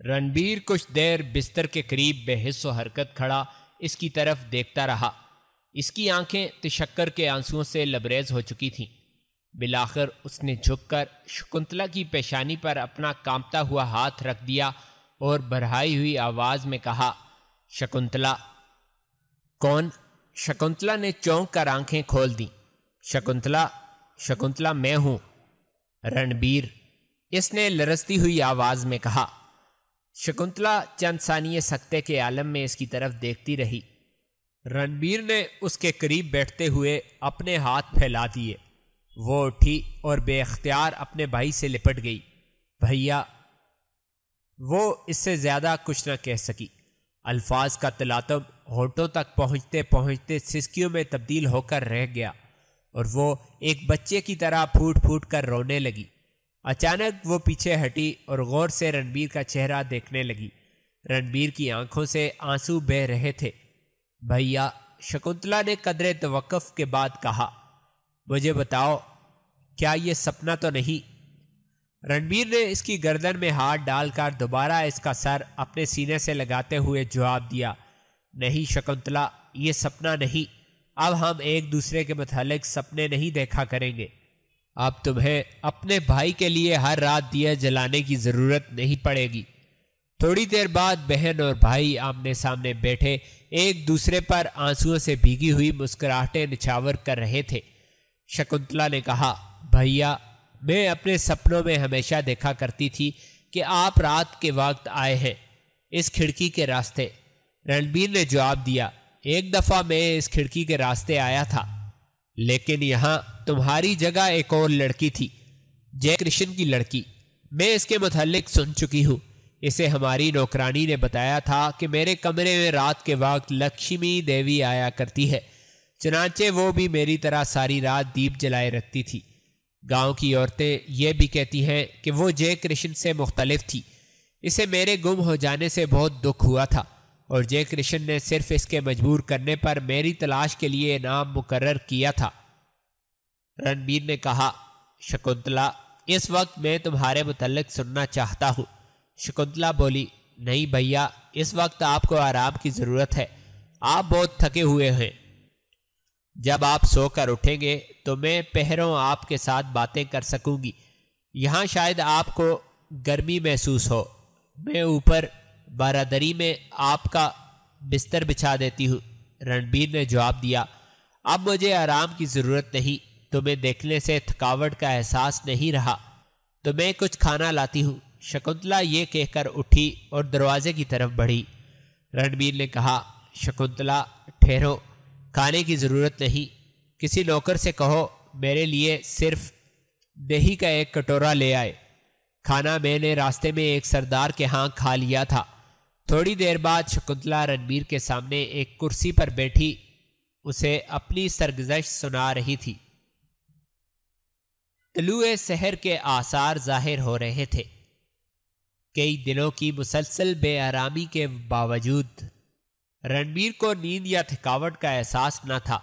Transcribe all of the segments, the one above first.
رنبیر کچھ دیر بستر کے قریب بے حس و حرکت کھڑا اس کی طرف دیکھتا رہا۔ اس کی آنکھیں تشکر کے آنسوؤں سے لبریز ہو چکی تھیں۔ بالآخر اس نے جھک کر شکنتلا کی پیشانی پر اپنا کانپتا ہوا ہاتھ رکھ دیا اور بڑھائی ہوئی آواز میں کہا، شکنتلا۔ کون؟ شکنتلا نے چونک کر آنکھیں کھول دیں۔ شکنتلا، شکنتلا میں ہوں۔ رنبیر، اس نے لرزتی ہوئی آواز میں کہا۔ شکنتلا چند ثانیے سکتے کے عالم میں اس کی طرف دیکھتی رہی۔ رنبیر نے اس کے قریب بیٹھتے ہوئے اپنے ہاتھ پھیلا دیے۔ وہ اٹھی اور بے اختیار اپنے بھائی سے لپٹ گئی۔ بھیا۔ وہ اس سے زیادہ کچھ نہ کہہ سکی۔ الفاظ کا تلاطم ہونٹوں تک پہنچتے پہنچتے سسکیوں میں تبدیل ہو کر رہ گیا اور وہ ایک بچے کی طرح پھوٹ پھوٹ کر رونے لگی۔ اچانک وہ پیچھے ہٹی اور غور سے رنبیر کا چہرہ دیکھنے لگی۔ رنبیر کی آنکھوں سے آنسو بہہ رہے تھے۔ بھیا، شکنتلا نے قدرے توقف کے بعد کہا، مجھے بتاؤ، کیا یہ سپنا تو نہیں؟ رنبیر نے اس کی گردن میں ہاتھ ڈال کر دوبارہ اس کا سر اپنے سینے سے لگاتے ہوئے جواب دیا، نہیں شکنتلا، یہ سپنا نہیں۔ اب ہم ایک دوسرے کے متعلق سپنے نہیں دیکھا کریں گے۔ اب تمہیں اپنے بھائی کے لیے ہر رات دیا جلانے کی ضرورت نہیں پڑے گی۔ تھوڑی دیر بعد بہن اور بھائی آمنے سامنے بیٹھے ایک دوسرے پر آنسوؤں سے بھیگی ہوئی مسکراہٹیں نچھاور کر رہے تھے۔ شکنتلا نے کہا، بھیا، میں اپنے سپنوں میں ہمیشہ دیکھا کرتی تھی کہ آپ رات کے وقت آئے ہیں، اس کھڑکی کے راستے۔ رنبیر نے جواب دیا، ایک دفعہ میں اس کھڑکی کے راستے آیا تھا، لیکن یہاں تمہاری جگہ ایک اور لڑکی تھی، جے کرشن کی لڑکی۔ میں اس کے متعلق سن چکی ہوں۔ اسے ہماری نوکرانی نے بتایا تھا کہ میرے کمرے میں رات کے وقت لکشمی دیوی آیا کرتی ہے، چنانچہ وہ بھی میری طرح ساری رات دیپ جلائے رکھتی تھی۔ گاؤں کی عورتیں یہ بھی کہتی ہیں کہ وہ جے کرشن سے مختلف تھی۔ اسے میرے گم ہو جانے سے بہت دکھ ہوا تھا اور جے کرشن نے صرف اس کے مجبور کرنے پر میری تلاش کے لیے انعام مقرر کیا تھا۔ رنبیر نے کہا، شکنتلا، اس وقت میں تمہارے متعلق سننا چاہتا ہوں۔ شکنتلا بولی، نہیں بھیا، اس وقت آپ کو آرام کی ضرورت ہے، آپ بہت تھکے ہوئے ہیں۔ جب آپ سو کر اٹھیں گے تو میں پہروں آپ کے ساتھ باتیں کر سکوں گی۔ یہاں شاید آپ کو گرمی محسوس ہو، میں اوپر بارادری میں آپ کا بستر بچھا دیتی ہوں۔ رنبیر نے جواب دیا، اب مجھے آرام کی ضرورت نہیں، تمہیں دیکھنے سے تھکاوٹ کا احساس نہیں رہا، تو میں کچھ کھانا لاتی ہوں۔ شکنتلا یہ کہہ کر اٹھی اور دروازے کی طرف بڑھی۔ رنبیر نے کہا، شکنتلا ٹھہرو، کھانے کی ضرورت نہیں، کسی نوکر سے کہو میرے لیے صرف دہی کا ایک کٹورا لے آئے۔ کھانا میں نے راستے میں ایک سردار کے ہاں کھا لیا تھا۔ تھوڑی دیر بعد شکنتلا رنبیر کے سامنے ایک کرسی پر بیٹھی اسے اپنی سرگزشت سنا رہی تھی۔ طلوع سحر کے آثار ظاہر ہو رہے تھے۔ کئی دنوں کی مسلسل بے آرامی کے باوجود رنبیر کو نیند یا تھکاوٹ کا احساس نہ تھا۔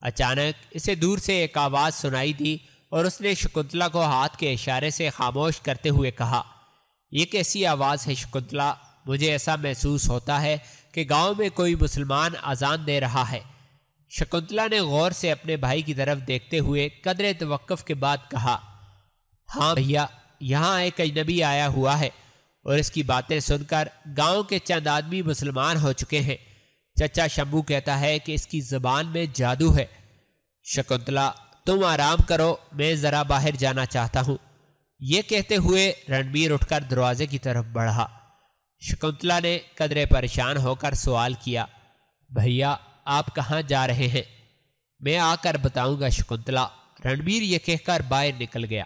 اچانک اسے دور سے ایک آواز سنائی دی اور اس نے شکنتلا کو ہاتھ کے اشارے سے خاموش کرتے ہوئے کہا، یہ کیسی آواز ہے شکنتلا؟ مجھے ایسا محسوس ہوتا ہے کہ گاؤں میں کوئی مسلمان اذان دے رہا ہے۔ شکنتلا نے غور سے اپنے بھائی کی طرف دیکھتے ہوئے قدرے توقف کے بعد کہا، ہاں بھیا، یہاں ایک اجنبی آیا ہوا ہے اور اس کی باتیں سن کر گاؤں کے چند آدمی مسلمان ہو چکے ہیں۔ چچا شمبو کہتا ہے کہ اس کی زبان میں جادو ہے۔ شکنتلا، تم آرام کرو، میں ذرا باہر جانا چاہتا ہوں۔ یہ کہتے ہوئے رنبیر اٹھ کر دروازے کی طرف بڑھا۔ شکنتلا نے قدرے پریشان ہو کر سوال کیا، بھیا آپ کہاں جا رہے ہیں؟ میں آ کر بتاؤں گا شکنتلا۔ رنبیر یہ کہہ کر باہر نکل گیا۔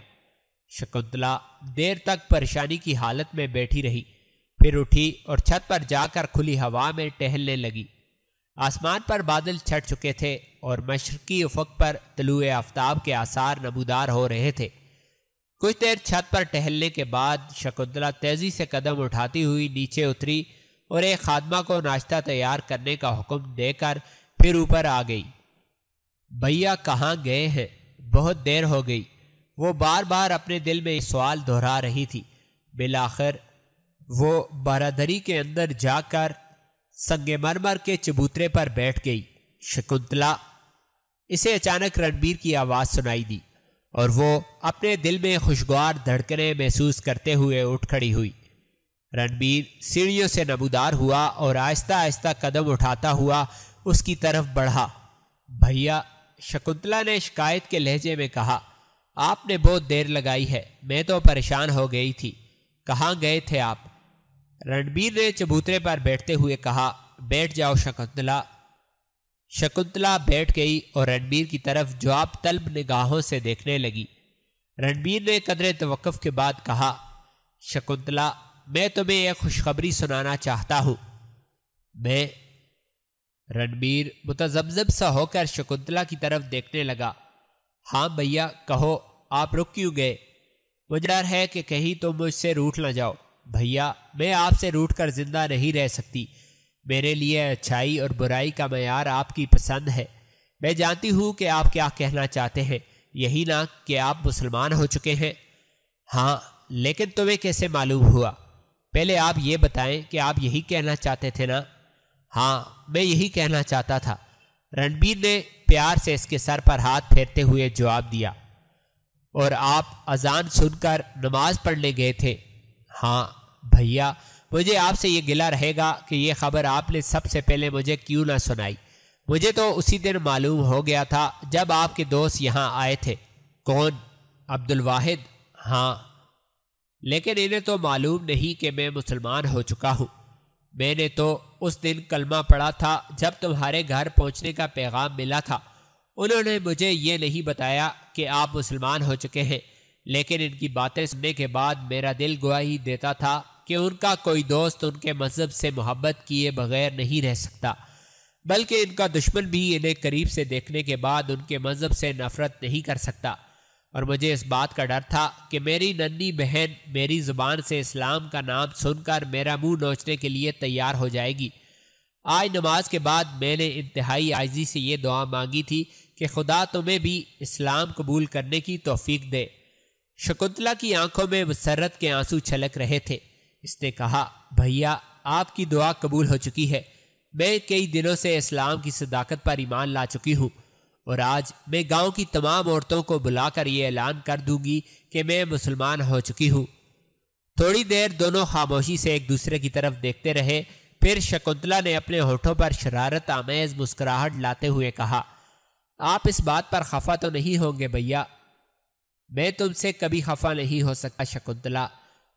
شکنتلا دیر تک پریشانی کی حالت میں بیٹھی رہی، پھر اٹھی اور چھت پر جا کر کھلی ہوا میں ٹہلنے لگی۔ آسمان پر بادل چھٹ چکے تھے اور مشرقی افق پر طلوع آفتاب کے آثار نمودار ہو رہے تھے۔ کچھ دیر چھت پر ٹہلنے کے بعد شکنتلا تیزی سے قدم اٹھاتی ہوئی نیچے اتری اور ایک خادمہ کو ناشتہ تیار کرنے کا حکم دے کر پھر اوپر آ گئی۔ بھیا کہاں گئے ہیں؟ بہت دیر ہو گئی۔ وہ بار بار اپنے دل میں یہ سوال دہرا رہی تھی۔ بالآخر وہ بارادری کے اندر جا کر سنگ مرمر کے چبوترے پر بیٹھ گئی۔ شکنتلا، اسے اچانک رنبیر کی آواز سنائی دی اور وہ اپنے دل میں خوشگوار دھڑکنیں محسوس کرتے ہوئے اٹھ کھڑی ہوئی۔ رنبیر سیڑھیوں سے نمودار ہوا اور آہستہ آہستہ قدم اٹھاتا ہوا اس کی طرف بڑھا۔ بھیا، شکنتلا نے شکایت کے لہجے میں کہا، آپ نے بہت دیر لگائی ہے، میں تو پریشان ہو گئی تھی۔ کہاں گئے تھے آپ؟ رنبیر نے چبوترے پر بیٹھتے ہوئے کہا، بیٹھ جاؤ شکنتلا۔ شکنتلا بیٹھ گئی اور رنبیر کی طرف جواب طلب نگاہوں سے دیکھنے لگی۔ رنبیر نے قدرے توقف کے بعد کہا، شکنتلا، میں تمہیں ایک خوشخبری سنانا چاہتا ہوں۔ میں؟ رنبیر متذبذب سا ہو کر شکنتلا کی طرف دیکھنے لگا۔ ہاں بھیا، کہو، آپ رک کیوں گئے؟ مجھے ڈر ہے کہ کہیں تم مجھ سے روٹھ نہ جاؤ۔ بھیا، میں آپ سے روٹھ کر زندہ نہیں رہ سکتی۔ میرے لیے اچھائی اور برائی کا معیار آپ کی پسند ہے۔ میں جانتی ہوں کہ آپ کیا کہنا چاہتے ہیں، یہی نہ کہ آپ مسلمان ہو چکے ہیں۔ ہاں، لیکن تمہیں کیسے معلوم ہوا؟ پہلے آپ یہ بتائیں کہ آپ یہی کہنا چاہتے تھے نا؟ ہاں، میں یہی کہنا چاہتا تھا، رنبیر نے پیار سے اس کے سر پر ہاتھ پھیرتے ہوئے جواب دیا۔ اور آپ اذان سن کر نماز پڑھنے گئے تھے؟ ہاں بھیا، مجھے آپ سے یہ گلہ رہے گا کہ یہ خبر آپ نے سب سے پہلے مجھے کیوں نہ سنائی۔ مجھے تو اسی دن معلوم ہو گیا تھا جب آپ کے دوست یہاں آئے تھے۔ کون؟ عبدالواحد؟ ہاں، لیکن انہیں تو معلوم نہیں کہ میں مسلمان ہو چکا ہوں۔ میں نے تو اس دن کلمہ پڑھا تھا جب تمہارے گھر پہنچنے کا پیغام ملا تھا۔ انہوں نے مجھے یہ نہیں بتایا کہ آپ مسلمان ہو چکے ہیں، لیکن ان کی باتیں سننے کے بعد میرا دل گواہی دیتا تھا کہ ان کا کوئی دوست ان کے مذہب سے محبت کیے بغیر نہیں رہ سکتا، بلکہ ان کا دشمن بھی انہیں قریب سے دیکھنے کے بعد ان کے مذہب سے نفرت نہیں کر سکتا۔ اور مجھے اس بات کا ڈر تھا کہ میری ننھی بہن میری زبان سے اسلام کا نام سن کر میرا منہ نوچنے کے لیے تیار ہو جائے گی۔ آج نماز کے بعد میں نے انتہائی عاجزی سے یہ دعا مانگی تھی کہ خدا تمہیں بھی اسلام قبول کرنے کی توفیق دے۔ شکنتلا کی آنکھوں میں مسرت کے آنسو چھلک رہے تھے۔ اس نے کہا، بھیا، آپ کی دعا قبول ہو چکی ہے۔ میں کئی دنوں سے اسلام کی صداقت پر ایمان لا چکی ہوں، اور آج میں گاؤں کی تمام عورتوں کو بلا کر یہ اعلان کر دوں گی کہ میں مسلمان ہو چکی ہوں۔ تھوڑی دیر دونوں خاموشی سے ایک دوسرے کی طرف دیکھتے رہے، پھر شکنتلا نے اپنے ہونٹوں پر شرارت آمیز مسکراہٹ لاتے ہوئے کہا، آپ اس بات پر خفا تو نہیں ہوں گے بھیا؟ میں تم سے کبھی خفا نہیں ہو سکتا شکنتلا،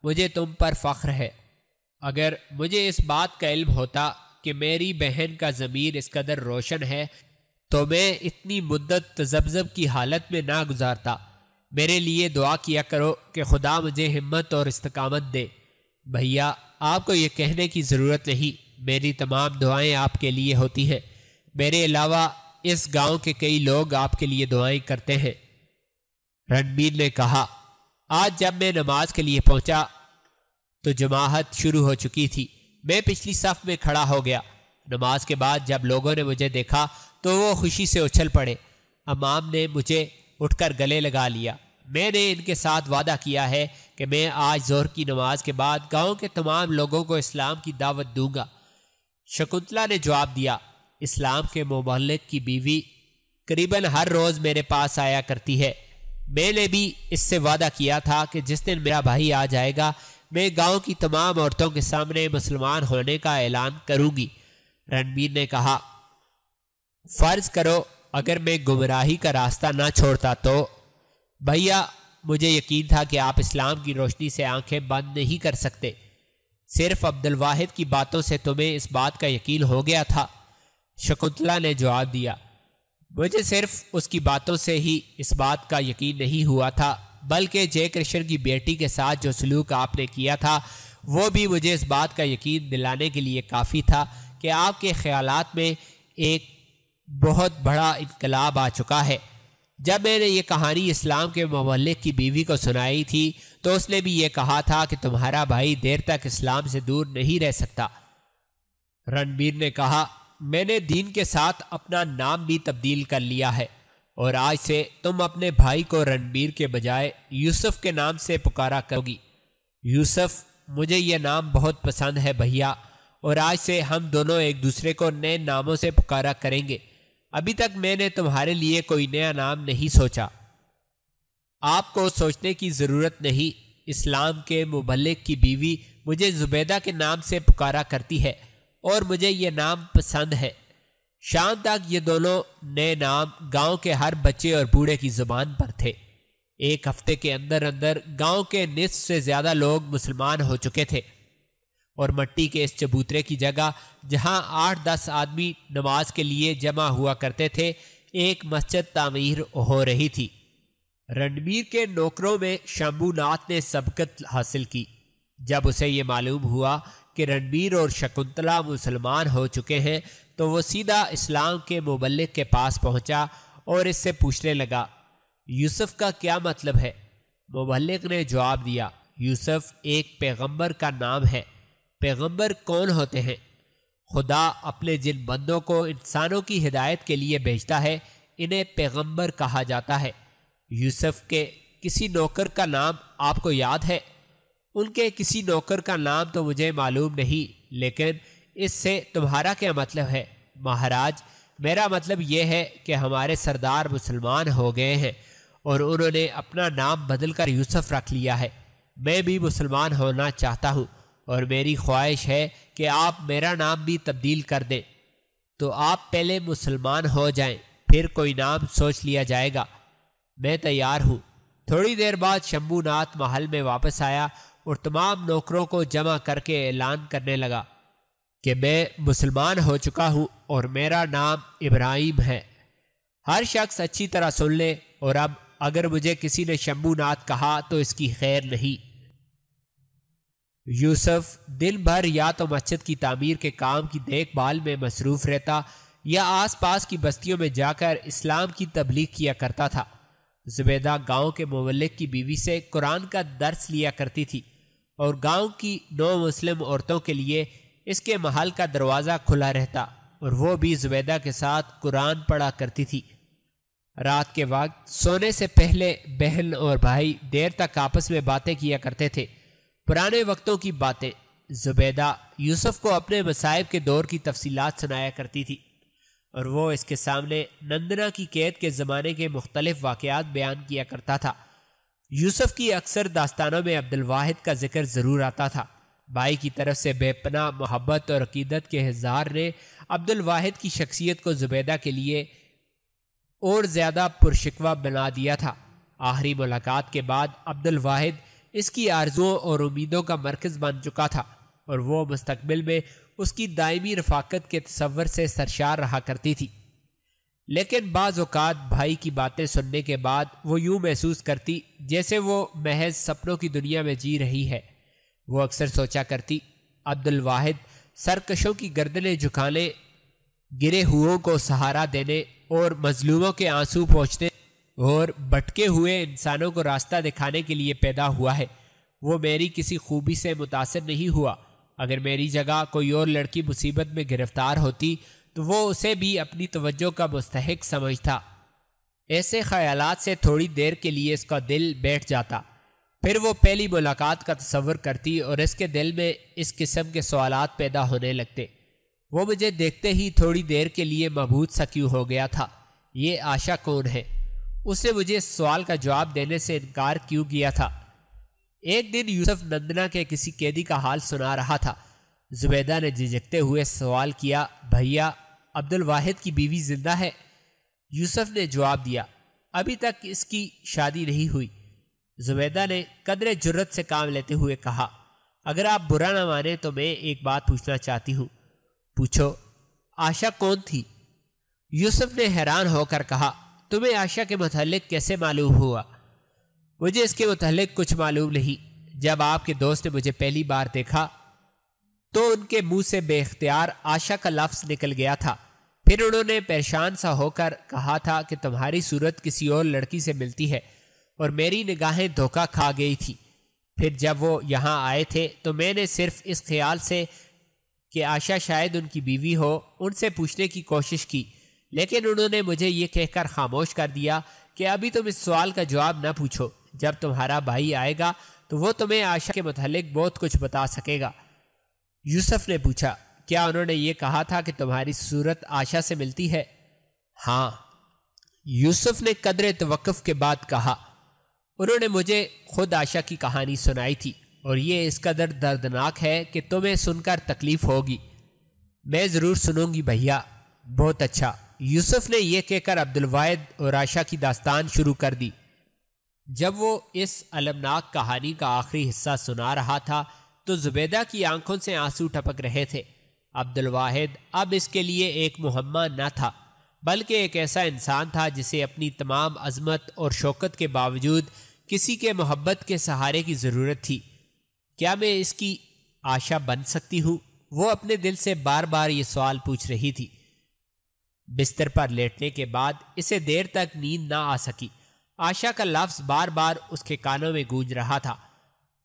مجھے تم پر فخر ہے۔ اگر مجھے اس بات کا علم ہوتا کہ میری بہن کا ضمیر اس قدر روشن ہے تو میں اتنی مدت تذبذب کی حالت میں نہ گزارتا۔ میرے لیے دعا کیا کرو کہ خدا مجھے ہمت اور استقامت دے۔ بھیا، آپ کو یہ کہنے کی ضرورت نہیں، میری تمام دعائیں آپ کے لیے ہوتی ہیں۔ میرے علاوہ اس گاؤں کے کئی لوگ آپ کے لیے دعائیں کرتے ہیں۔ رنبیر نے کہا، آج جب میں نماز کے لیے پہنچا تو جماعت شروع ہو چکی تھی۔ میں پچھلی صف میں کھڑا ہو گیا۔ نماز کے بعد جب لوگوں نے مجھے دیکھا تو وہ خوشی سے اچھل پڑے۔ امام نے مجھے اٹھ کر گلے لگا لیا۔ میں نے ان کے ساتھ وعدہ کیا ہے کہ میں آج ظہر کی نماز کے بعد گاؤں کے تمام لوگوں کو اسلام کی دعوت دوں گا۔ شکنتلا نے جواب دیا، اسلام کے مبلغ کی بیوی قریباً ہر روز میرے پاس آیا کرتی ہے۔ میں نے بھی اس سے وعدہ کیا تھا کہ جس دن میرا بھائی آ جائے گا میں گاؤں کی تمام عورتوں کے سامنے مسلمان ہونے کا اعلان کروں گی۔ رنبیر نے کہا، فرض کرو اگر میں گمراہی کا راستہ نہ چھوڑتا تو؟ بھیا، مجھے یقین تھا کہ آپ اسلام کی روشنی سے آنکھیں بند نہیں کر سکتے۔ صرف عبدالواحد کی باتوں سے تمہیں اس بات کا یقین ہو گیا تھا؟ شکنتلا نے جواب دیا، مجھے صرف اس کی باتوں سے ہی اس بات کا یقین نہیں ہوا تھا، بلکہ جے کرشن کی بیٹی کے ساتھ جو سلوک آپ نے کیا تھا وہ بھی مجھے اس بات کا یقین دلانے کے لیے کافی تھا کہ آپ کے خیالات میں ایک بہت بڑا انقلاب آ چکا ہے۔ جب میں نے یہ کہانی اسلام کے مبلغ کی بیوی کو سنائی تھی تو اس نے بھی یہ کہا تھا کہ تمہارا بھائی دیر تک اسلام سے دور نہیں رہ سکتا۔ رنبیر نے کہا، میں نے دین کے ساتھ اپنا نام بھی تبدیل کر لیا ہے، اور آج سے تم اپنے بھائی کو رنبیر کے بجائے یوسف کے نام سے پکارا کرو گی۔ یوسف مجھے یہ نام بہت پسند ہے بھیا، اور آج سے ہم دونوں ایک دوسرے کو نئے ناموں سے پکارا کریں گے۔ ابھی تک میں نے تمہارے لیے کوئی نیا نام نہیں سوچا۔ آپ کو سوچنے کی ضرورت نہیں۔ اسلام کے مبلغ کی بیوی مجھے زبیدہ کے نام سے پکارا کرتی ہے اور مجھے یہ نام پسند ہے۔ شام تک یہ دونوں نئے نام گاؤں کے ہر بچے اور بوڑھے کی زبان پر تھے۔ ایک ہفتے کے اندر اندر گاؤں کے نصف سے زیادہ لوگ مسلمان ہو چکے تھے، اور مٹی کے اس چبوترے کی جگہ جہاں 8-10 آدمی نماز کے لیے جمع ہوا کرتے تھے، ایک مسجد تعمیر ہو رہی تھی۔ رنبیر کے نوکروں میں شمبھو ناتھ نے سبقت حاصل کی۔ جب اسے یہ معلوم ہوا کہ رنبیر اور شکنتلا مسلمان ہو چکے ہیں تو وہ سیدھا اسلام کے مبلغ کے پاس پہنچا اور اس سے پوچھنے لگا، یوسف کا کیا مطلب ہے؟ مبلغ نے جواب دیا، یوسف ایک پیغمبر کا نام ہے۔ پیغمبر کون ہوتے ہیں؟ خدا اپنے جن بندوں کو انسانوں کی ہدایت کے لیے بھیجتا ہے انہیں پیغمبر کہا جاتا ہے۔ یوسف کے کسی نوکر کا نام آپ کو یاد ہے؟ ان کے کسی نوکر کا نام تو مجھے معلوم نہیں، لیکن اس سے تمہارا کیا مطلب ہے؟ مہاراج، میرا مطلب یہ ہے کہ ہمارے سردار مسلمان ہو گئے ہیں اور انہوں نے اپنا نام بدل کر یوسف رکھ لیا ہے۔ میں بھی مسلمان ہونا چاہتا ہوں اور میری خواہش ہے کہ آپ میرا نام بھی تبدیل کر دیں۔ تو آپ پہلے مسلمان ہو جائیں، پھر کوئی نام سوچ لیا جائے گا۔ میں تیار ہوں۔ تھوڑی دیر بعد شمبھو ناتھ محل میں واپس آیا اور تمام نوکروں کو جمع کر کے اعلان کرنے لگا کہ میں مسلمان ہو چکا ہوں اور میرا نام ابراہیم ہے۔ ہر شخص اچھی طرح سن لے، اور اب اگر مجھے کسی نے شمبھو ناتھ کہا تو اس کی خیر نہیں۔ یوسف دن بھر یا تو مسجد کی تعمیر کے کام کی دیکھ بھال میں مصروف رہتا یا آس پاس کی بستیوں میں جا کر اسلام کی تبلیغ کیا کرتا تھا۔ زبیدہ گاؤں کے مبلغ کی بیوی سے قرآن کا درس لیا کرتی تھی، اور گاؤں کی 9 مسلم عورتوں کے لیے اس کے محل کا دروازہ کھلا رہتا، اور وہ بھی زبیدہ کے ساتھ قرآن پڑھا کرتی تھی۔ رات کے وقت سونے سے پہلے بہن اور بھائی دیر تک آپس میں باتیں کیا کرتے تھے، پرانے وقتوں کی باتیں۔ زبیدہ یوسف کو اپنے مصائب کے دور کی تفصیلات سنایا کرتی تھی، اور وہ اس کے سامنے نندنا کی قید کے زمانے کے مختلف واقعات بیان کیا کرتا تھا۔ یوسف کی اکثر داستانوں میں عبدالواحد کا ذکر ضرور آتا تھا۔ بھائی کی طرف سے بے پناہ محبت اور عقیدت کے اظہار نے عبدالواحد کی شخصیت کو زبیدہ کے لیے اور زیادہ پرشکوہ بنا دیا تھا۔ آخری ملاقات کے بعد عبدالواحد اس کی آرزوؤں اور امیدوں کا مرکز بن چکا تھا، اور وہ مستقبل میں اس کی دائمی رفاقت کے تصور سے سرشار رہا کرتی تھی۔ لیکن بعض اوقات بھائی کی باتیں سننے کے بعد وہ یوں محسوس کرتی جیسے وہ محض سپنوں کی دنیا میں جی رہی ہے۔ وہ اکثر سوچا کرتی، عبدالواحد سرکشوں کی گردنیں جھکانے، گرے ہوئوں کو سہارا دینے اور مظلوموں کے آنسو پوچھنے اور بھٹکے ہوئے انسانوں کو راستہ دکھانے کے لیے پیدا ہوا ہے۔ وہ میری کسی خوبی سے متاثر نہیں ہوا۔ اگر میری جگہ کوئی اور لڑکی مصیبت میں گرفتار ہوتی تو وہ اسے بھی اپنی توجہ کا مستحق سمجھتا۔ ایسے خیالات سے تھوڑی دیر کے لیے اس کا دل بیٹھ جاتا، پھر وہ پہلی ملاقات کا تصور کرتی اور اس کے دل میں اس قسم کے سوالات پیدا ہونے لگتے۔ وہ مجھے دیکھتے ہی تھوڑی دیر کے لیے مبہوت سا کیوں ہو گیا تھا؟ یہ آشا کون ہے؟ اس نے مجھے اس سوال کا جواب دینے سے انکار کیوں کیا تھا؟ ایک دن یوسف نندنا کے کسی قیدی کا حال سنا رہا تھا۔ زبیدہ نے جھجکتے ہوئے سوال کیا، بھیا عبدالواحد کی بیوی زندہ ہے؟ یوسف نے جواب دیا، ابھی تک اس کی شادی نہیں ہوئی۔ زبیدہ نے قدر جرت سے کام لیتے ہوئے کہا، اگر آپ برا نہ مانیں تو میں ایک بات پوچھنا چاہتی ہوں۔ پوچھو۔ آشا کون تھی؟ یوسف نے حیران ہو کر کہا، تمہیں آشا کے متعلق کیسے معلوم ہوا؟ مجھے اس کے متعلق کچھ معلوم نہیں۔ جب آپ کے دوست نے مجھے پہلی بار دیکھا تو ان کے منہ سے بے اختیار آشا کا لفظ نکل گیا تھا۔ پھر انہوں نے پریشان سا ہو کر کہا تھا کہ تمہاری صورت کسی اور لڑکی سے ملتی ہے، اور میری نگاہیں دھوکہ کھا گئی تھی۔ پھر جب وہ یہاں آئے تھے تو میں نے صرف اس خیال سے کہ آشا شاید ان کی بیوی ہو ان سے پوچھنے کی کوشش کی، لیکن انہوں نے مجھے یہ کہہ کر خاموش کر دیا کہ ابھی تم اس سوال کا جواب نہ پوچھو، جب تمہارا بھائی آئے گا تو وہ تمہیں عائشہ کے متعلق بہت کچھ بتا سکے گا۔ یوسف نے پوچھا، کیا انہوں نے یہ کہا تھا کہ تمہاری صورت عائشہ سے ملتی ہے؟ ہاں، یوسف نے قدر توقف کے بعد کہا، انہوں نے مجھے خود عائشہ کی کہانی سنائی تھی اور یہ اس قدر دردناک ہے کہ تمہیں سن کر تکلیف ہوگی۔ میں ضرور سنوں گی بھیا۔ بہت اچھا۔ یوسف نے یہ کہہ کر عبدالواحد اور عائشہ کی داستان شروع کر دی۔ جب وہ اس المناک کہانی کا آخری حصہ سنا رہا تھا تو زبیدہ کی آنکھوں سے آنسو ٹپک رہے تھے۔ عبدالواحد اب اس کے لیے ایک مہمہ نہ تھا، بلکہ ایک ایسا انسان تھا جسے اپنی تمام عظمت اور شوکت کے باوجود کسی کے محبت کے سہارے کی ضرورت تھی۔ کیا میں اس کی عائشہ بن سکتی ہوں؟ وہ اپنے دل سے بار بار یہ سوال پوچھ رہی تھی۔ بستر پر لیٹنے کے بعد اسے دیر تک نیند نہ آ سکی۔ عائشہ کا لفظ بار بار اس کے کانوں میں گونج رہا تھا۔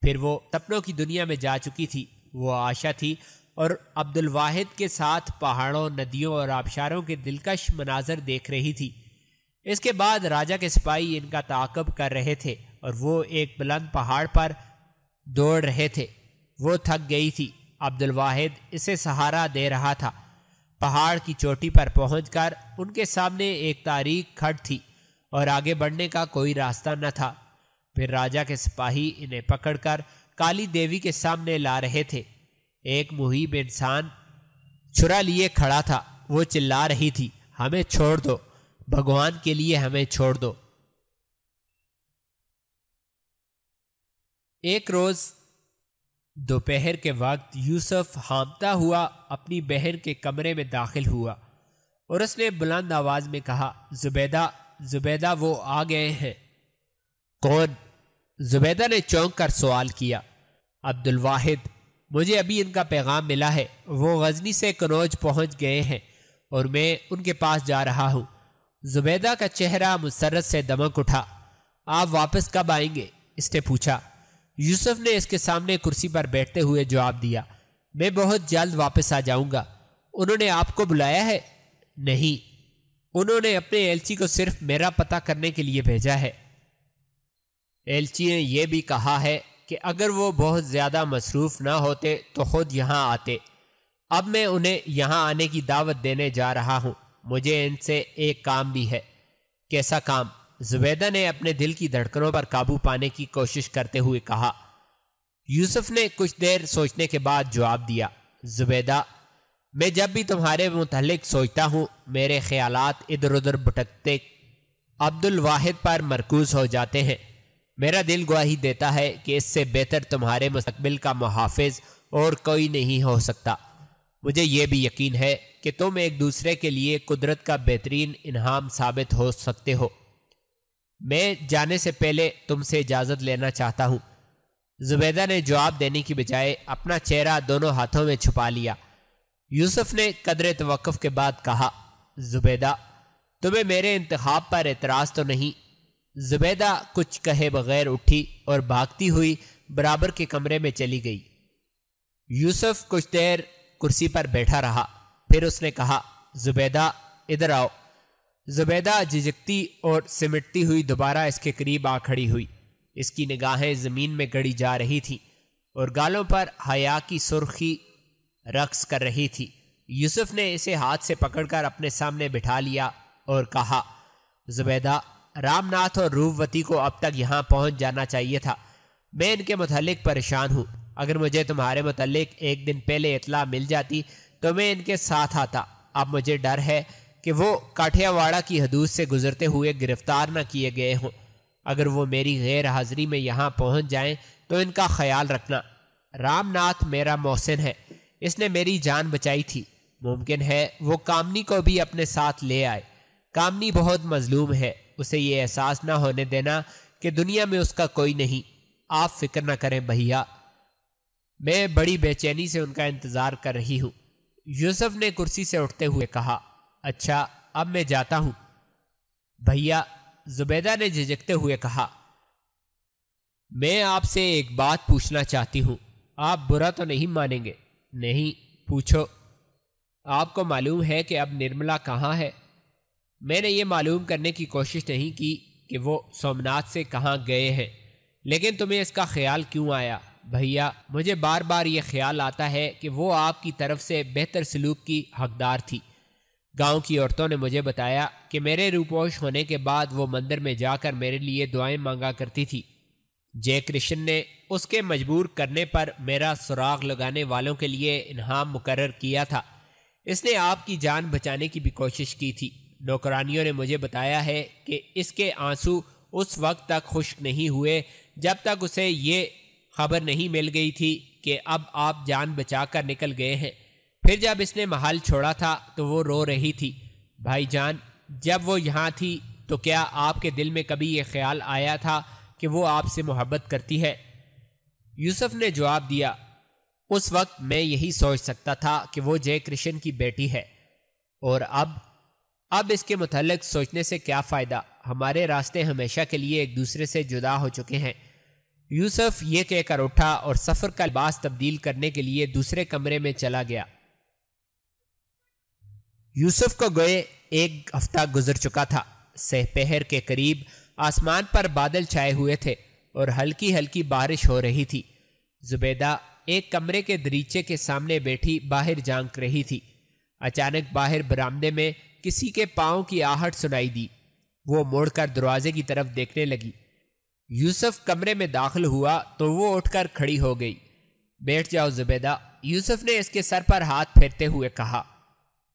پھر وہ سپنوں کی دنیا میں جا چکی تھی۔ وہ عائشہ تھی اور عبدالواحد کے ساتھ پہاڑوں، ندیوں اور آبشاروں کے دلکش مناظر دیکھ رہی تھی۔ اس کے بعد راجہ کے سپاہی ان کا تعاقب کر رہے تھے اور وہ ایک بلند پہاڑ پر دوڑ رہے تھے۔ وہ تھک گئی تھی۔ عبدالواحد اسے سہارا دے رہا تھا۔ پہاڑ کی چوٹی پر پہنچ کر ان کے سامنے ایک تاریک کھڈ تھی اور آگے بڑھنے کا کوئی راستہ نہ تھا۔ پھر راجہ کے سپاہی انہیں پکڑ کر کالی دیوی کے سامنے لا رہے تھے۔ ایک محیب انسان چھرا لیے کھڑا تھا۔ وہ چلا رہی تھی، ہمیں چھوڑ دو، بھگوان کے لیے ہمیں چھوڑ دو۔ ایک روز دوپہر کے وقت یوسف ہامتا ہوا اپنی بہن کے کمرے میں داخل ہوا اور اس نے بلند آواز میں کہا، زبیدہ، زبیدہ، وہ آ گئے ہیں۔ کون؟ زبیدہ نے چونک کر سوال کیا۔ عبدالواحد، مجھے ابھی ان کا پیغام ملا ہے۔ وہ غزنی سے کنوج پہنچ گئے ہیں اور میں ان کے پاس جا رہا ہوں۔ زبیدہ کا چہرہ مسرت سے دمک اٹھا۔ آپ واپس کب آئیں گے؟ اس نے پوچھا۔ یوسف نے اس کے سامنے کرسی پر بیٹھتے ہوئے جواب دیا، میں بہت جلد واپس آ جاؤں گا۔ انہوں نے آپ کو بلایا ہے؟ نہیں، انہوں نے اپنے ایلچی کو صرف میرا پتہ کرنے کے لیے بھیجا ہے۔ ایلچی نے یہ بھی کہا ہے کہ اگر وہ بہت زیادہ مصروف نہ ہوتے تو خود یہاں آتے۔ اب میں انہیں یہاں آنے کی دعوت دینے جا رہا ہوں۔ مجھے ان سے ایک کام بھی ہے۔ کیسا کام؟ زبیدہ نے اپنے دل کی دھڑکنوں پر قابو پانے کی کوشش کرتے ہوئے کہا۔ یوسف نے کچھ دیر سوچنے کے بعد جواب دیا، زبیدہ، میں جب بھی تمہارے متعلق سوچتا ہوں میرے خیالات ادھر ادھر بھٹکتے عبدالواحد پر مرکوز ہو جاتے ہیں۔ میرا دل گواہی دیتا ہے کہ اس سے بہتر تمہارے مستقبل کا محافظ اور کوئی نہیں ہو سکتا۔ مجھے یہ بھی یقین ہے کہ تم ایک دوسرے کے لیے قدرت کا بہترین انعام ثابت ہو سکتے ہو۔ میں جانے سے پہلے تم سے اجازت لینا چاہتا ہوں۔ زبیدہ نے جواب دینے کی بجائے اپنا چہرہ دونوں ہاتھوں میں چھپا لیا۔ یوسف نے قدر توقف کے بعد کہا، زبیدہ، تمہیں میرے انتخاب پر اعتراض تو نہیں؟ زبیدہ کچھ کہے بغیر اٹھی اور بھاگتی ہوئی برابر کے کمرے میں چلی گئی۔ یوسف کچھ دیر کرسی پر بیٹھا رہا، پھر اس نے کہا، زبیدہ، ادھر آؤ۔ زبیدہ جھجکتی اور سمٹتی ہوئی دوبارہ اس کے قریب آ کھڑی ہوئی۔ اس کی نگاہیں زمین میں گڑی جا رہی تھیں اور گالوں پر حیا کی سرخی رقص کر رہی تھی۔ یوسف نے اسے ہاتھ سے پکڑ کر اپنے سامنے بٹھا لیا اور کہا، زبیدہ، رام ناتھ اور روپوتی کو اب تک یہاں پہنچ جانا چاہیے تھا۔ میں ان کے متعلق پریشان ہوں۔ اگر مجھے تمہارے متعلق ایک دن پہلے اطلاع مل جاتی تو میں ان کے ساتھ آتا۔ اب مجھے ڈر ہے کہ وہ کاٹھیا واڑہ کی حدود سے گزرتے ہوئے گرفتار نہ کیے گئے ہوں۔ اگر وہ میری غیر حاضری میں یہاں پہنچ جائیں تو ان کا خیال رکھنا۔ رام ناتھ میرا محسن ہے، اس نے میری جان بچائی تھی۔ ممکن ہے وہ کامنی کو بھی اپنے ساتھ لے آئے۔ کامنی بہت مظلوم ہے، اسے یہ احساس نہ ہونے دینا کہ دنیا میں اس کا کوئی نہیں۔ آپ فکر نہ کریں بھیا، میں بڑی بے چینی سے ان کا انتظار کر رہی ہوں۔ یوسف نے کرسی سے اٹھتے ہوئے کہا، اچھا، اب میں جاتا ہوں۔ بھیا، زبیدہ نے جھجکتے ہوئے کہا، میں آپ سے ایک بات پوچھنا چاہتی ہوں۔ آپ برا تو نہیں مانیں گے؟ نہیں، پوچھو۔ آپ کو معلوم ہے کہ اب نرملا کہاں ہے؟ میں نے یہ معلوم کرنے کی کوشش نہیں کی کہ وہ سومناتھ سے کہاں گئے ہیں۔ لیکن تمہیں اس کا خیال کیوں آیا؟ بھیا، مجھے بار بار یہ خیال آتا ہے کہ وہ آپ کی طرف سے بہتر سلوک کی حقدار تھی۔ گاؤں کی عورتوں نے مجھے بتایا کہ میرے روپوش ہونے کے بعد وہ مندر میں جا کر میرے لیے دعائیں مانگا کرتی تھی۔ جے کرشن نے اس کے مجبور کرنے پر میرا سراغ لگانے والوں کے لیے انعام مقرر کیا تھا۔ اس نے آپ کی جان بچانے کی بھی کوشش کی تھی۔ نوکرانیوں نے مجھے بتایا ہے کہ اس کے آنسو اس وقت تک خشک نہیں ہوئے جب تک اسے یہ خبر نہیں مل گئی تھی کہ اب آپ جان بچا کر نکل گئے ہیں۔ پھر جب اس نے محل چھوڑا تھا تو وہ رو رہی تھی۔ بھائی جان، جب وہ یہاں تھی تو کیا آپ کے دل میں کبھی یہ خیال آیا تھا کہ وہ آپ سے محبت کرتی ہے؟ یوسف نے جواب دیا، اس وقت میں یہی سوچ سکتا تھا کہ وہ جے کرشن کی بیٹی ہے، اور اب اس کے متعلق سوچنے سے کیا فائدہ؟ ہمارے راستے ہمیشہ کے لیے ایک دوسرے سے جدا ہو چکے ہیں۔ یوسف یہ کہہ کر اٹھا اور سفر کا لباس تبدیل کرنے کے لیے دوسرے کمرے میں چلا گیا۔ یوسف کو گوئے ایک ہفتہ گزر چکا تھا۔ سپہر کے قریب آسمان پر بادل چھائے ہوئے تھے اور ہلکی ہلکی بارش ہو رہی تھی۔ زبیدہ ایک کمرے کے دریچے کے سامنے بیٹھی باہر جھانک رہی تھی۔ اچانک باہر برآمدے میں کسی کے پاؤں کی آہٹ سنائی دی۔ وہ مڑ کر دروازے کی طرف دیکھنے لگی۔ یوسف کمرے میں داخل ہوا تو وہ اٹھ کر کھڑی ہو گئی۔ بیٹھ جاؤ زبیدہ، یوسف نے اس کے سر پر ہاتھ پھیرتے ہوئے کہا۔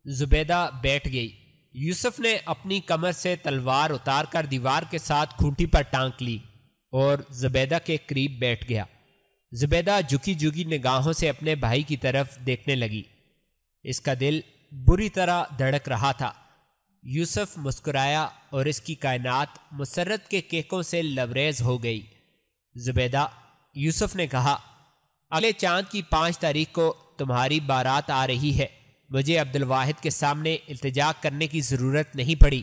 زبیدہ بیٹھ گئی۔ یوسف نے اپنی کمر سے تلوار اتار کر دیوار کے ساتھ کھونٹی پر ٹانک لی اور زبیدہ کے قریب بیٹھ گیا۔ زبیدہ جھکی جھکی نگاہوں سے اپنے بھائی کی طرف دیکھنے لگی۔ اس کا دل بری طرح دھڑک رہا تھا۔ یوسف مسکرایا اور اس کی کائنات مسرت کے کیکوں سے لبریز ہو گئی۔ زبیدہ، یوسف نے کہا، اگلے چاند کی 5 تاریخ کو تمہاری بارات آ رہی ہے۔ مجھے عبدالواحد کے سامنے التجا کرنے کی ضرورت نہیں پڑی۔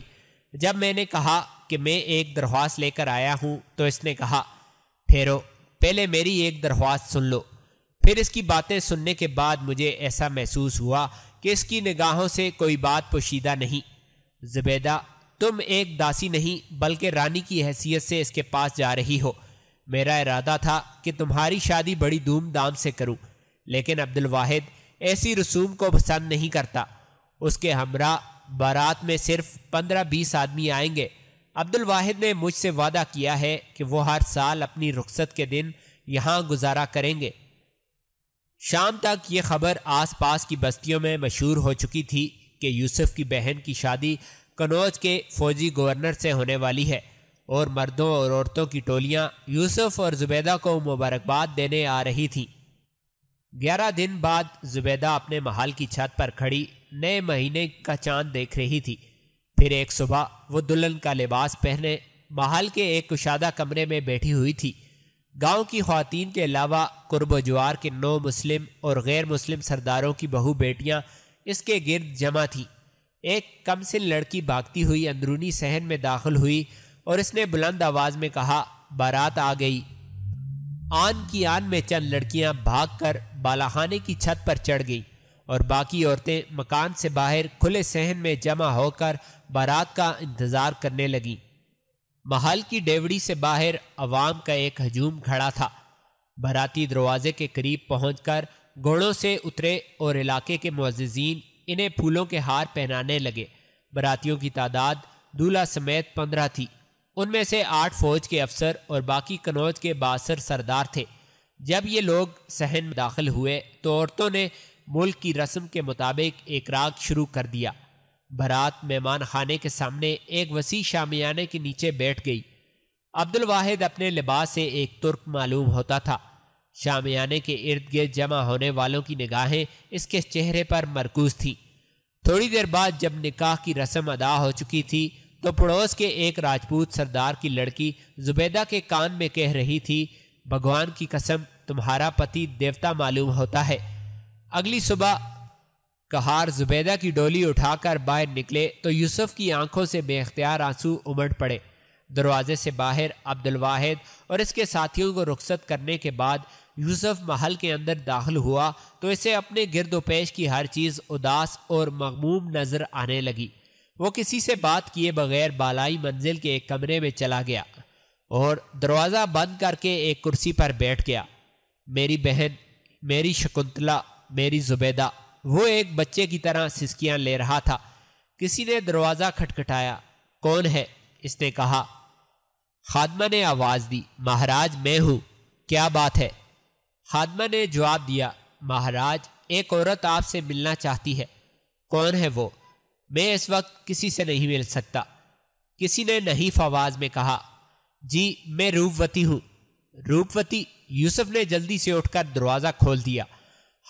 جب میں نے کہا کہ میں ایک درخواست لے کر آیا ہوں تو اس نے کہا، ٹھہرو، پہلے میری ایک درخواست سن لو۔ پھر اس کی باتیں سننے کے بعد مجھے ایسا محسوس ہوا کہ اس کی نگاہوں سے کوئی بات پوشیدہ نہیں۔ زبیدہ، تم ایک داسی نہیں بلکہ رانی کی حیثیت سے اس کے پاس جا رہی ہو۔ میرا ارادہ تھا کہ تمہاری شادی بڑی دھوم دھام سے کروں، لیکن عبدالواحد ایسی رسوم کو پسند نہیں کرتا۔ اس کے ہمراہ بارات میں صرف 15-20 آدمی آئیں گے۔ عبدالواحد نے مجھ سے وعدہ کیا ہے کہ وہ ہر سال اپنی رخصت کے دن یہاں گزارا کریں گے۔ شام تک یہ خبر آس پاس کی بستیوں میں مشہور ہو چکی تھی کہ یوسف کی بہن کی شادی قنوج کے فوجی گورنر سے ہونے والی ہے، اور مردوں اور عورتوں کی ٹولیاں یوسف اور زبیدہ کو مبارکباد دینے آ رہی تھیں۔ 11 دن بعد زبیدہ اپنے محل کی چھت پر کھڑی نئے مہینے کا چاند دیکھ رہی تھی۔ پھر ایک صبح وہ دلہن کا لباس پہنے محل کے ایک کشادہ کمرے میں بیٹھی ہوئی تھی۔ گاؤں کی خواتین کے علاوہ قرب و جوار کے 9 مسلم اور غیر مسلم سرداروں کی بہو بیٹیاں اس کے گرد جمع تھیں۔ ایک کمسن لڑکی بھاگتی ہوئی اندرونی صحن میں داخل ہوئی اور اس نے بلند آواز میں کہا، بارات آ گئی۔ آن کی آن میں چند لڑکیاں بھاگ کر بالاخانے کی چھت پر چڑھ گئیں اور باقی عورتیں مکان سے باہر کھلے صحن میں جمع ہو کر بارات کا انتظار کرنے لگیں۔ محل کی ڈیوڑی سے باہر عوام کا ایک ہجوم کھڑا تھا۔ باراتی دروازے کے قریب پہنچ کر گھوڑوں سے اترے اور علاقے کے معززین انہیں پھولوں کے ہار پہنانے لگے۔ براتیوں کی تعداد دولہا سمیت 15 تھی۔ ان میں سے 8 فوج کے افسر اور باقی قنوج کے بااثر سردار تھے۔ جب یہ لوگ صحن میں داخل ہوئے تو عورتوں نے ملک کی رسم کے مطابق ایک راگ شروع کر دیا۔ بارات مہمان خانے کے سامنے ایک وسیع شامیانے کے نیچے بیٹھ گئی۔ عبدالواحد اپنے لباس سے ایک ترک معلوم ہوتا تھا۔ شامیانے کے ارد گرد جمع ہونے والوں کی نگاہیں اس کے چہرے پر مرکوز تھیں۔ تھوڑی دیر بعد جب نکاح کی رسم ادا ہو چکی تھی تو پڑوس کے ایک راجپوت سردار کی لڑکی زبیدہ کے کان میں کہہ رہی تھی، بھگوان کی قسم تمہارا پتی دیوتا معلوم ہوتا ہے۔ اگلی صبح کہار زبیدہ کی ڈولی اٹھا کر باہر نکلے تو یوسف کی آنکھوں سے بے اختیار آنسو امڑ پڑے۔ دروازے سے باہر عبدالواحد اور اس کے ساتھیوں کو رخصت کرنے کے بعد یوسف محل کے اندر داخل ہوا تو اسے اپنے گرد و پیش کی ہر چیز اداس اور مغموم نظر آنے لگی۔ وہ کسی سے بات کیے بغیر بالائی منزل کے ایک کمرے میں چلا گیا۔ اور دروازہ بند کر کے ایک کرسی پر بیٹھ گیا۔ میری بہن، میری شکنتلا، میری زبیدہ، وہ ایک بچے کی طرح سسکیاں لے رہا تھا۔ کسی نے دروازہ کھٹکھٹایا۔ کون ہے؟ اس نے کہا۔ خادمہ نے آواز دی، مہاراج میں ہوں، کیا بات ہے؟ خادمہ نے جواب دیا، مہاراج ایک عورت آپ سے ملنا چاہتی ہے۔ کون ہے وہ؟ میں اس وقت کسی سے نہیں مل سکتا۔ کسی نے نحیف آواز میں کہا، جی میں روپوتی ہوں۔ روپوتی؟ یوسف نے جلدی سے اٹھ کر دروازہ کھول دیا۔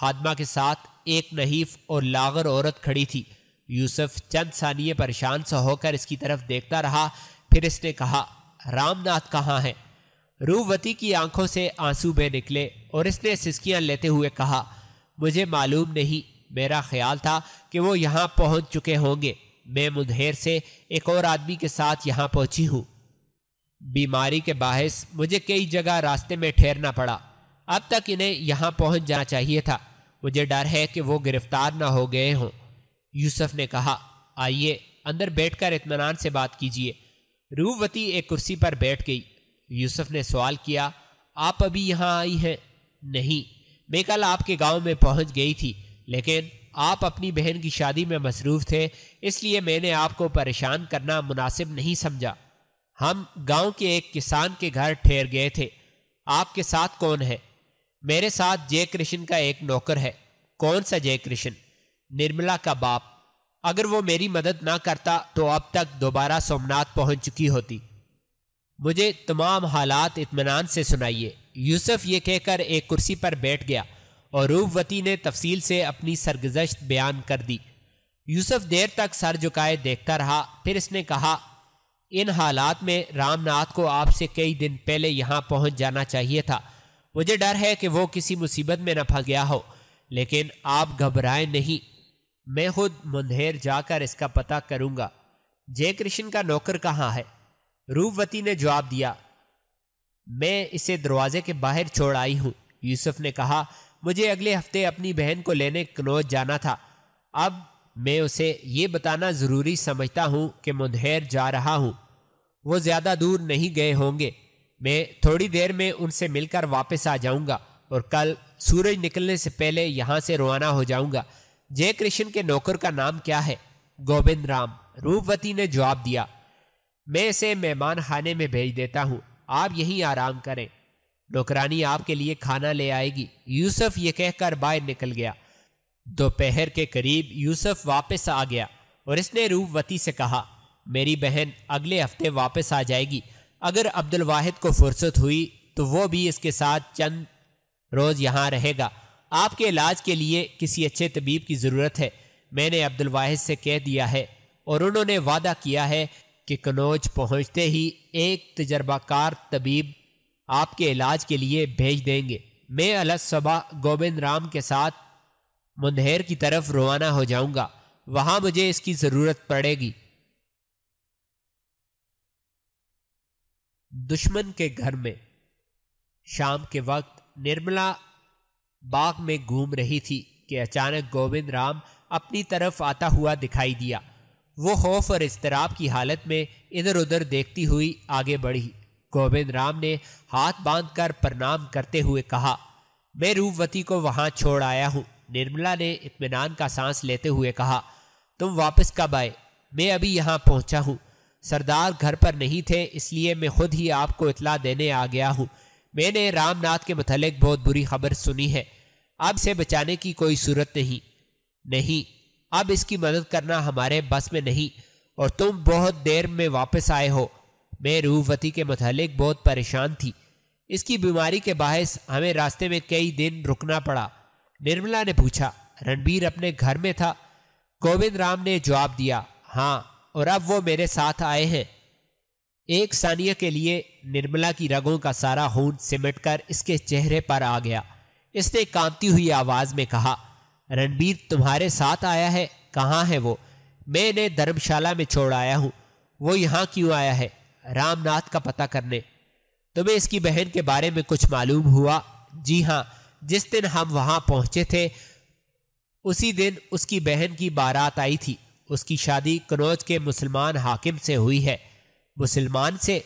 خادمہ کے ساتھ ایک نحیف اور لاغر عورت کھڑی تھی۔ یوسف چند ثانیے پریشان سا ہو کر اس کی طرف دیکھتا رہا، پھر اس نے کہا، رام ناتھ کہاں ہے؟ روپوتی کی آنکھوں سے آنسو بہہ نکلے اور اس نے سسکیاں لیتے ہوئے کہا، مجھے معلوم نہیں، میرا خیال تھا کہ وہ یہاں پہنچ چکے ہوں گے۔ میں مدھیر سے ایک اور آدمی کے ساتھ یہاں پہنچی ہوں۔ بیماری کے باعث مجھے کئی جگہ راستے میں ٹھہرنا پڑا۔ اب تک انہیں یہاں پہنچ جانا چاہیے تھا۔ مجھے ڈر ہے کہ وہ گرفتار نہ ہو گئے ہوں۔ یوسف نے کہا، آئیے اندر بیٹھ کر اطمینان سے بات کیجیے۔ روپوتی ایک کرسی پر بیٹھ گئی۔ یوسف نے سوال کیا، آپ ابھی یہاں آئی ہیں؟ نہیں، میں کل آپ کے گاؤں میں پہنچ گئی تھی، لیکن آپ اپنی بہن کی شادی میں مصروف تھے، اس لیے میں نے آپ کو پریشان کرنا مناسب نہیں سمجھا۔ ہم گاؤں کے ایک کسان کے گھر ٹھہر گئے تھے۔ آپ کے ساتھ کون ہے؟ میرے ساتھ جے کرشن کا ایک نوکر ہے۔ کون سا جے کرشن؟ نرملا کا باپ۔ اگر وہ میری مدد نہ کرتا تو اب تک دوبارہ سومناتھ پہنچ چکی ہوتی۔ مجھے تمام حالات اطمینان سے سنائیے۔ یوسف یہ کہہ کر ایک کرسی پر بیٹھ گیا اور روپوتی نے تفصیل سے اپنی سرگزشت بیان کر دی۔ یوسف دیر تک سر جھکائے دیکھتا رہا، پھر اس نے کہا، ان حالات میں رام ناتھ کو آپ سے کئی دن پہلے یہاں پہنچ جانا چاہیے تھا۔ مجھے ڈر ہے کہ وہ کسی مصیبت میں نہ پھنس گیا ہو، لیکن آپ گھبرائیں نہیں، میں خود مندھیر جا کر اس کا پتہ کروں گا۔ جے کرشن کا نوکر کہاں ہے؟ روپوتی نے جواب دیا، میں اسے دروازے کے باہر چھوڑ آئی ہوں۔ یوسف نے کہا، مجھے اگلے ہفتے اپنی بہن کو لینے کنوج جانا تھا۔ اب میں اسے یہ بتانا ضروری سمجھتا ہوں کہ مندھیر جا رہا ہوں۔ وہ زیادہ دور نہیں گئے ہوں گے۔ میں تھوڑی دیر میں ان سے مل کر واپس آ جاؤں گا اور کل سورج نکلنے سے پہلے یہاں سے روانہ ہو جاؤں گا۔ جے کرشن کے نوکر کا نام کیا ہے؟ گوبند رام۔ روپوتی نے جواب دیا، میں اسے مہمان خانے میں بھیج دیتا ہوں، آپ یہیں آرام کریں، نوکرانی آپ کے لیے کھانا لے آئے گی۔ یوسف یہ کہہ کر باہر نکل گیا۔ دوپہر کے قریب یوسف واپس آ گیا اور اس نے روپوتی سے کہا، میری بہن اگلے ہفتے واپس آ جائے گی۔ اگر عبد الواحد کو فرصت ہوئی تو وہ بھی اس کے ساتھ چند روز یہاں رہے گا۔ آپ کے علاج کے لیے کسی اچھے طبیب کی ضرورت ہے۔ میں نے عبد الواحد سے کہہ دیا ہے اور انہوں نے وعدہ کیا ہے کہ کنوج پہنچتے ہی ایک تجربہ کار طبیب آپ کے علاج کے لیے بھیج دیں گے۔ میں الصبح گوبند رام کے ساتھ مندھیر کی طرف روانہ ہو جاؤں گا، وہاں مجھے اس کی ضرورت پڑے گی۔ دشمن کے گھر میں۔ شام کے وقت نرملا باغ میں گھوم رہی تھی کہ اچانک گوبند رام اپنی طرف آتا ہوا دکھائی دیا۔ وہ خوف اور اضطراب کی حالت میں ادھر ادھر دیکھتی ہوئی آگے بڑھی۔ گوبند رام نے ہاتھ باندھ کر پرنام کرتے ہوئے کہا، میں روپوتی کو وہاں چھوڑ آیا ہوں۔ نرملا نے اطمینان کا سانس لیتے ہوئے کہا، تم واپس کب آئے؟ میں ابھی یہاں پہنچا ہوں۔ سردار گھر پر نہیں تھے، اس لیے میں خود ہی آپ کو اطلاع دینے آ گیا ہوں۔ میں نے رام ناتھ کے متعلق بہت بری خبر سنی ہے۔ اب اسے بچانے کی کوئی صورت نہیں، اب اس کی مدد کرنا ہمارے بس میں نہیں، اور تم بہت دیر میں واپس آئے ہو۔ میں روپوتی کے متعلق بہت پریشان تھی۔ اس کی بیماری کے باعث ہمیں راستے میں کئی دن رکنا پڑا۔ نرملا نے پوچھا، رنبیر اپنے گھر میں تھا؟ گوبند رام نے جواب دیا، ہاں، اور اب وہ میرے ساتھ آئے ہیں۔ ایک ثانیہ کے لیے نرملا کی رگوں کا سارا خون سمٹ کر اس کے چہرے پر آ گیا۔ اس نے کانپتی ہوئی آواز میں کہا، رنبیر تمہارے ساتھ آیا ہے؟ کہاں ہے وہ؟ میں نے دھرمشالہ میں چھوڑ آیا ہوں۔ وہ یہاں کیوں آیا ہے؟ رام ناتھ کا پتہ کرنے۔ تمہیں اس کی بہن کے بارے میں کچھ معلوم ہوا؟ جی ہاں، جس دن ہم وہاں پہنچے تھے اسی دن اس کی بہن کی بارات آئی تھی۔ اس کی شادی کنوج کے مسلمان حاکم سے ہوئی ہے۔ مسلمان سے؟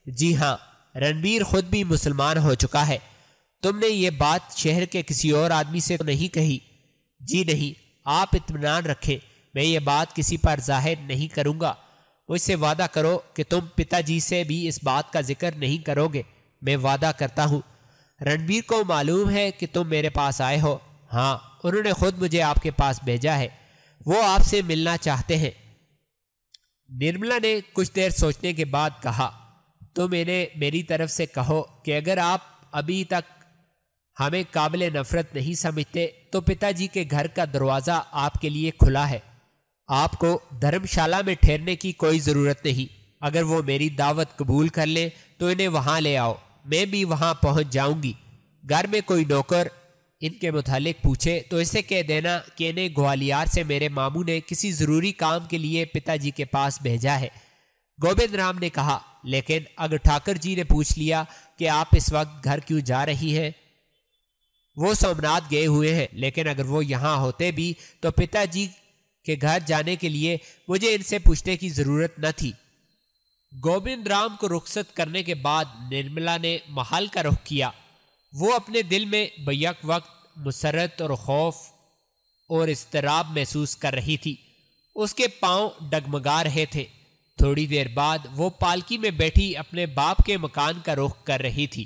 جی ہاں، رنویر خود بھی مسلمان ہو چکا ہے۔ تم نے یہ بات شہر کے کسی اور آدمی سے تو نہیں کہی؟ جی نہیں، آپ اطمینان رکھیں، میں یہ بات کسی پر ظاہر نہیں کروں گا۔ مجھ سے وعدہ کرو کہ تم پتا جی سے بھی اس بات کا ذکر نہیں کرو گے۔ میں وعدہ کرتا ہوں۔ رنویر کو معلوم ہے کہ تم میرے پاس آئے ہو؟ ہاں، انہوں نے خود مجھے آپ کے پاس بھیجا ہے، وہ آپ سے ملنا چاہتے ہیں۔ نرملا نے کچھ دیر سوچنے کے بعد کہا، تم انہیں میری طرف سے کہو کہ اگر آپ ابھی تک ہمیں قابل نفرت نہیں سمجھتے تو پتا جی کے گھر کا دروازہ آپ کے لیے کھلا ہے۔ آپ کو دھرم شالہ میں ٹھہرنے کی کوئی ضرورت نہیں۔ اگر وہ میری دعوت قبول کر لیں تو انہیں وہاں لے آؤ، میں بھی وہاں پہنچ جاؤں گی۔ گھر میں کوئی نوکر ان کے متعلق پوچھے تو اسے کہہ دینا کہ انہیں گوالیار سے میرے ماموں نے کسی ضروری کام کے لیے پتا جی کے پاس بھیجا ہے۔ گوبند رام نے کہا، لیکن اگر ٹھاکر جی نے پوچھ لیا کہ آپ اس وقت گھر کیوں جا رہی ہیں؟ وہ سومناتھ گئے ہوئے ہیں، لیکن اگر وہ یہاں ہوتے بھی تو پتا جی کے گھر جانے کے لیے مجھے ان سے پوچھنے کی ضرورت نہ تھی۔ گوبند رام کو رخصت کرنے کے بعد نرملا نے محل کا رخ کیا۔ وہ اپنے دل میں بیک وقت مسرت اور خوف اور اضطراب محسوس کر رہی تھی۔ اس کے پاؤں ڈگمگا رہے تھے۔ تھوڑی دیر بعد وہ پالکی میں بیٹھی اپنے باپ کے مکان کا رخ کر رہی تھی۔